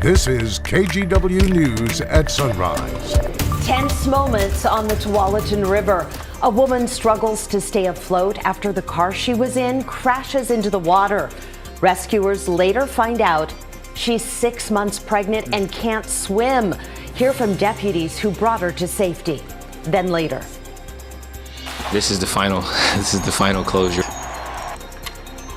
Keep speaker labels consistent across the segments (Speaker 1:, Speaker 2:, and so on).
Speaker 1: This is KGW News at Sunrise.
Speaker 2: Tense moments on the Tualatin River. A woman struggles to stay afloat after the car she was in crashes into the water. Rescuers later find out she's 6 months pregnant and can't swim. Hear from deputies who brought her to safety. Then later.
Speaker 3: This is the final closure.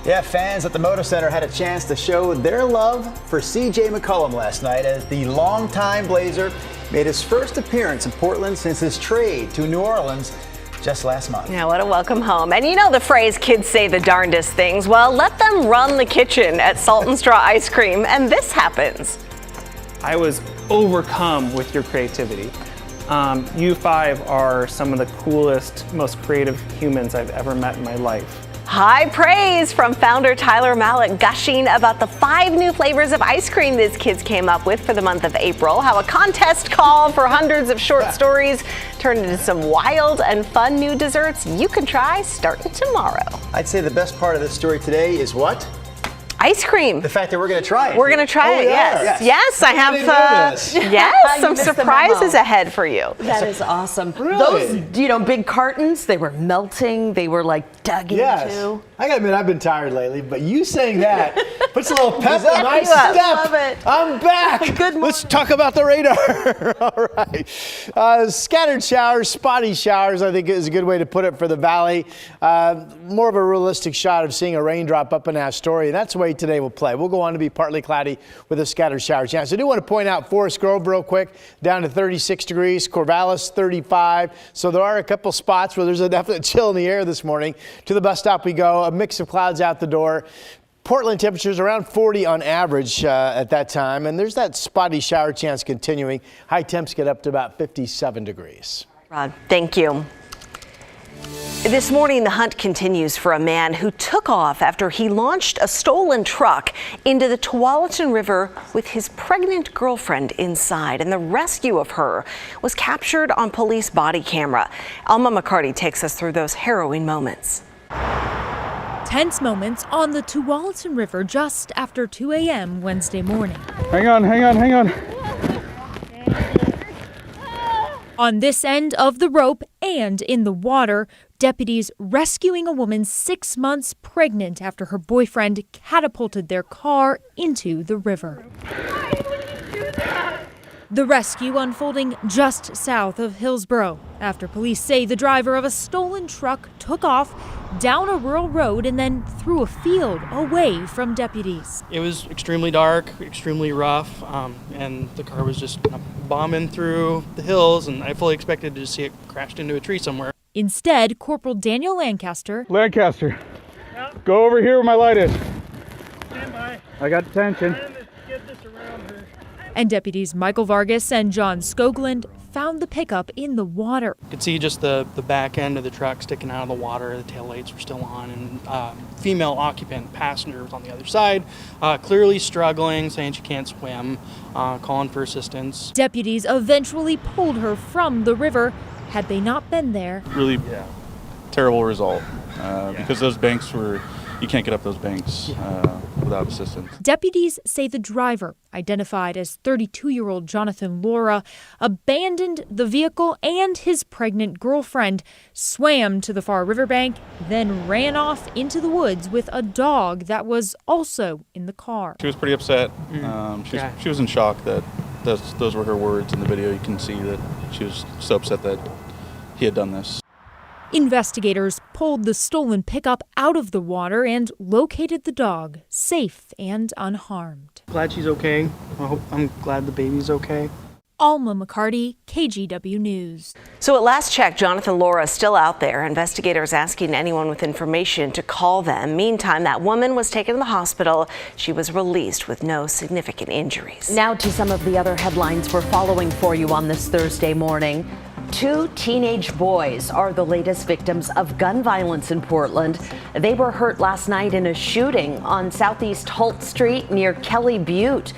Speaker 4: Yeah, fans at the Motor Center had a chance to show their love for C.J. McCollum last night as the longtime Blazer made his first appearance in Portland since his trade to New Orleans just last month.
Speaker 5: Yeah, what a welcome home. And you know the phrase, kids say the darndest things. Well, let them run the kitchen at Salt and Straw Ice Cream, and this happens.
Speaker 6: I was overcome with your creativity. You five are some of the coolest, most creative humans I've ever met in my life.
Speaker 5: High praise from founder Tyler Mallett, gushing about the 5 new flavors of ice cream these kids came up with for the month of April. How a contest call for hundreds of short stories turned into some wild and fun new desserts you can try starting tomorrow.
Speaker 4: I'd say the best part of this story today is what?
Speaker 5: Ice cream.
Speaker 4: The fact that we're going to try it.
Speaker 5: We're going to try it, yes. Yes, I have some surprises ahead for you.
Speaker 2: That is awesome.
Speaker 7: Really?
Speaker 2: Those, big cartons, they were melting. They were like dug into.
Speaker 7: I gotta admit, I've been tired lately, but you saying that puts a little pep in my step.
Speaker 2: Love it.
Speaker 7: I'm back.
Speaker 2: Good morning.
Speaker 7: Let's talk about the radar. All right. Scattered showers, spotty showers, I think is a good way to put it for the valley. More of a realistic shot of seeing a raindrop up in Astoria. That's the way today will play. We'll go on to be partly cloudy with a scattered shower chance. I do want to point out Forest Grove real quick, down to 36 degrees, Corvallis 35. So there are a couple spots where there's a definite chill in the air this morning. To the bus stop we go, a mix of clouds out the door. Portland temperatures around 40 on average at that time, and there's that spotty shower chance continuing. High temps get up to about 57 degrees.
Speaker 5: Rod, thank you. This morning, the hunt continues for a man who took off after he launched a stolen truck into the Tualatin River with his pregnant girlfriend inside, and the rescue of her was captured on police body camera. Alma McCarty takes us through those harrowing moments.
Speaker 8: Tense moments on the Tualatin River just after 2 a.m. Wednesday morning.
Speaker 9: Hang on.
Speaker 8: On this end of the rope and in the water, deputies rescuing a woman 6 months pregnant after her boyfriend catapulted their car into the river. The rescue unfolding just south of Hillsborough after police say the driver of a stolen truck took off down a rural road and then through a field away from deputies.
Speaker 6: It was extremely dark, extremely rough, and the car was just kind of bombing through the hills, and I fully expected to just see it crashed into a tree somewhere.
Speaker 8: Instead, Corporal Daniel Lancaster,
Speaker 9: Go over here where my light is.
Speaker 6: Stand by.
Speaker 9: I got detention.
Speaker 6: Get this around her.
Speaker 8: and deputies Michael Vargas and John Skoglund found the pickup in the water.
Speaker 6: You could see just the back end of the truck sticking out of the water. The taillights were still on, and female occupant passenger was on the other side, clearly struggling, saying she can't swim, calling for assistance.
Speaker 8: Deputies eventually pulled her from the river. Had they not been there,
Speaker 9: Really terrible result because those banks were, you can't get up those banks without assistance.
Speaker 8: Deputies say the driver, identified as 32-year-old Jonathan Laura, abandoned the vehicle and his pregnant girlfriend, swam to the far riverbank, then ran off into the woods with a dog that was also in the car.
Speaker 9: She was pretty upset. She was in shock that those were her words in the video. You can see that she was so upset that he had done this.
Speaker 8: Investigators pulled the stolen pickup out of the water and located the dog, safe and unharmed.
Speaker 6: Glad she's okay. I'm glad the baby's okay.
Speaker 8: Alma McCarty, KGW News.
Speaker 5: So at last check, Jonathan Laura is still out there. Investigators asking anyone with information to call them. Meantime, that woman was taken to the hospital. She was released with no significant injuries.
Speaker 2: Now to some of the other headlines we're following for you on this Thursday morning. 2 teenage boys are the latest victims of gun violence in Portland. They were hurt last night in a shooting on Southeast Holt Street near Kelly Butte.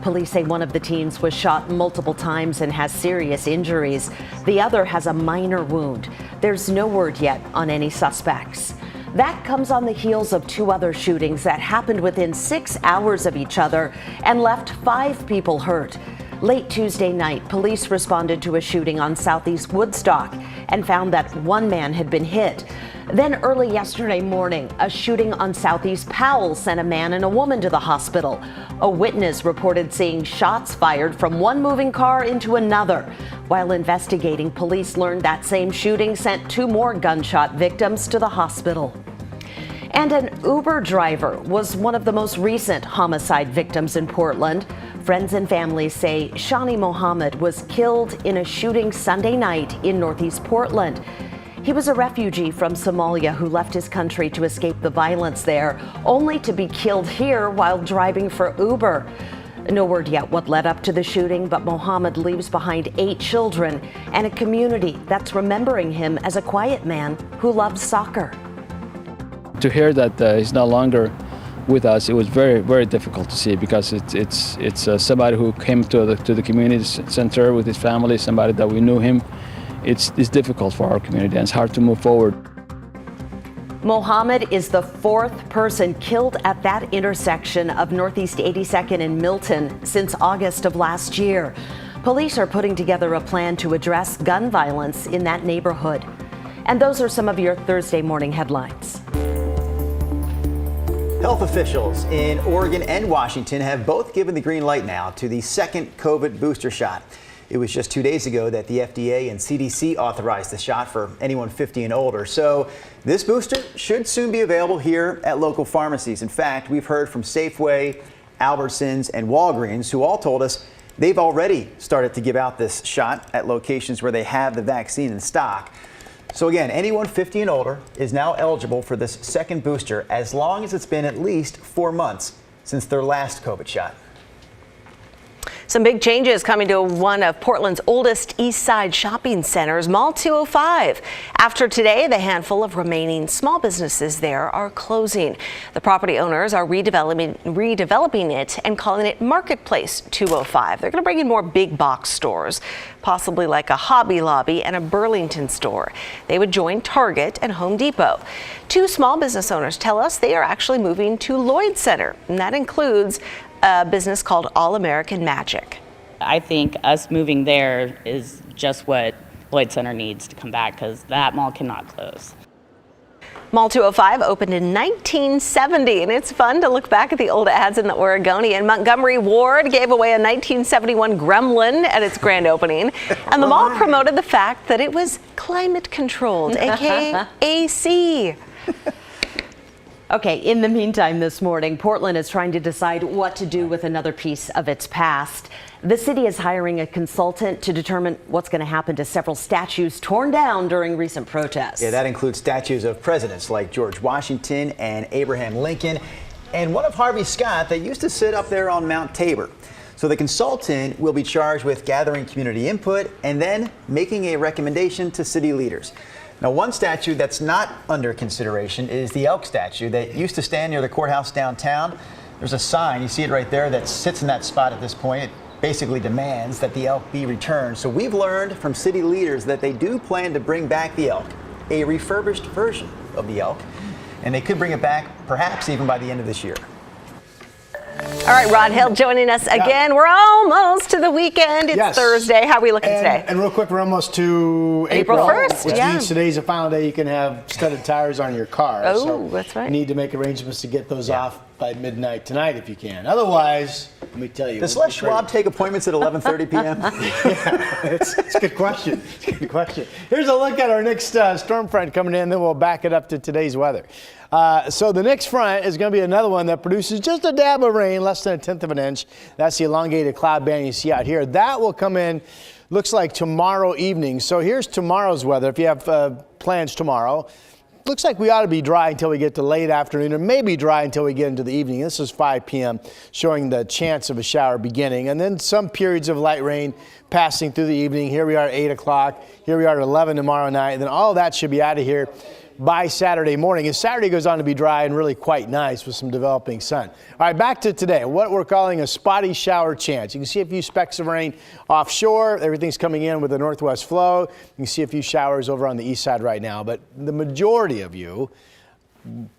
Speaker 2: Police say one of the teens was shot multiple times and has serious injuries. The other has a minor wound. There's no word yet on any suspects. That comes on the heels of 2 other shootings that happened within 6 hours of each other and left 5 people hurt. Late Tuesday night, police responded to a shooting on Southeast Woodstock and found that 1 man had been hit. Then early yesterday morning, a shooting on Southeast Powell sent a man and a woman to the hospital. A witness reported seeing shots fired from one moving car into another. While investigating, police learned that same shooting sent 2 more gunshot victims to the hospital. And an Uber driver was one of the most recent homicide victims in Portland. Friends and family say Shani Mohammed was killed in a shooting Sunday night in Northeast Portland. He was a refugee from Somalia who left his country to escape the violence there, only to be killed here while driving for Uber. No word yet what led up to the shooting, but Mohammed leaves behind 8 children and a community that's remembering him as a quiet man who loves soccer.
Speaker 10: To hear that he's no longer with us, it was very, very difficult to see, because it's somebody who came to the community center with his family, somebody that we knew him. It's difficult for our community, and it's hard to move forward.
Speaker 2: Mohammed is the 4th person killed at that intersection of Northeast 82nd and Milton since August of last year. Police are putting together a plan to address gun violence in that neighborhood. And those are some of your Thursday morning headlines.
Speaker 4: Health officials in Oregon and Washington have both given the green light now to the second COVID booster shot. It was just 2 days ago that the FDA and CDC authorized the shot for anyone 50 and older. So this booster should soon be available here at local pharmacies. In fact, we've heard from Safeway, Albertsons, and Walgreens, who all told us they've already started to give out this shot at locations where they have the vaccine in stock. So again, anyone 50 and older is now eligible for this second booster as long as it's been at least 4 months since their last COVID shot.
Speaker 5: Some big changes coming to one of Portland's oldest East Side shopping centers, Mall 205. After today, the handful of remaining small businesses there are closing. The property owners are redeveloping it and calling it Marketplace 205. They're going to bring in more big box stores, possibly like a Hobby Lobby and a Burlington store. They would join Target and Home Depot. 2 small business owners tell us they are actually moving to Lloyd Center, and that includes a business called All American Magic.
Speaker 11: I think us moving there is just what Lloyd Center needs to come back, because that mall cannot close.
Speaker 5: Mall 205 opened in 1970, and it's fun to look back at the old ads in the Oregonian. Montgomery Ward gave away a 1971 Gremlin at its grand opening, and the mall promoted the fact that it was climate controlled, aka AC.
Speaker 2: Okay, in the meantime this morning, Portland is trying to decide what to do with another piece of its past. The city is hiring a consultant to determine what's going to happen to several statues torn down during recent protests.
Speaker 4: Yeah, that includes statues of presidents like George Washington and Abraham Lincoln, and one of Harvey Scott that used to sit up there on Mount Tabor. So the consultant will be charged with gathering community input and then making a recommendation to city leaders. Now, one statue that's not under consideration is the elk statue that used to stand near the courthouse downtown. There's a sign, you see it right there, that sits in that spot at this point. It basically demands that the elk be returned. So we've learned from city leaders that they do plan to bring back the elk, a refurbished version of the elk, and they could bring it back perhaps even by the end of this year.
Speaker 5: All right, Rod Hill joining us again. We're almost to the weekend. It's Thursday. How are we looking today?
Speaker 7: And real quick, we're almost to April
Speaker 5: 1st,
Speaker 7: which means today's a final day you can have studded tires on your car.
Speaker 5: Oh,
Speaker 7: so
Speaker 5: that's right.
Speaker 7: You need to make arrangements to get those off by midnight tonight if you can. Otherwise, let me tell you.
Speaker 4: Does Les Schwab take appointments at 11:30 p.m.?
Speaker 7: Yeah, it's a good question. It's a good question. Here's a look at our next storm front coming in, then we'll back it up to today's weather. So the next front is going to be another one that produces just a dab of rain, less than 1/10 of an inch. That's the elongated cloud band you see out here. That will come in, looks like tomorrow evening. So here's tomorrow's weather. If you have plans tomorrow, looks like we ought to be dry until we get to late afternoon, or maybe dry until we get into the evening. This is 5 p.m. showing the chance of a shower beginning, and then some periods of light rain passing through the evening. Here we are at 8 o'clock. Here we are at 11 tomorrow night. And then all that should be out of here by Saturday morning. And Saturday goes on to be dry and really quite nice with some developing sun. All right, back to today, what we're calling a spotty shower chance. You can see a few specks of rain offshore. Everything's coming in with a northwest flow. You can see a few showers over on the east side right now, but the majority of you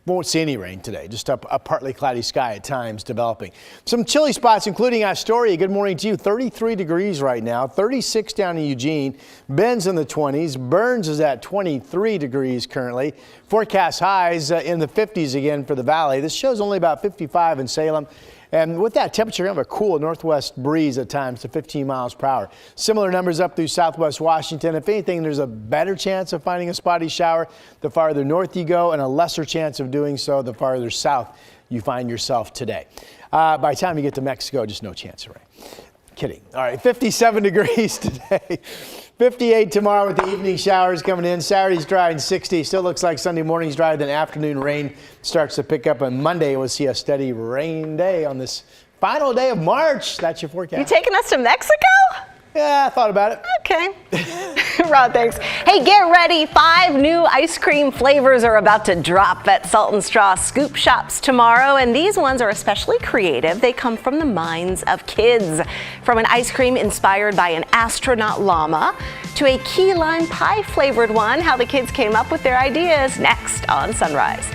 Speaker 7: won't see any rain today, just a partly cloudy sky at times developing. Some chilly spots, including Astoria. Good morning to you. 33 degrees right now, 36 down in Eugene. Ben's in the 20s. Burns is at 23 degrees currently. Forecast highs in the 50s again for the valley. This shows only about 55 in Salem. And with that temperature, we have a cool northwest breeze at times to 15 miles per hour. Similar numbers up through southwest Washington. If anything, there's a better chance of finding a spotty shower the farther north you go, and a lesser chance of doing so the farther south you find yourself today. By the time you get to Mexico, just no chance of rain. Kidding. All right, 57 degrees today. 58 tomorrow with the evening showers coming in. Saturday's dry and 60. Still looks like Sunday morning's dry, then afternoon rain starts to pick up. On Monday, we'll see a steady rain day on this final day of March. That's your forecast.
Speaker 5: You taking us to Mexico?
Speaker 7: Yeah, I thought about it.
Speaker 5: Okay. Rod, thanks. Hey, get ready. 5 new ice cream flavors are about to drop at Salt and Straw Scoop Shops tomorrow, and these ones are especially creative. They come from the minds of kids. From an ice cream inspired by an astronaut llama to a key lime pie flavored one, how the kids came up with their ideas next on Sunrise.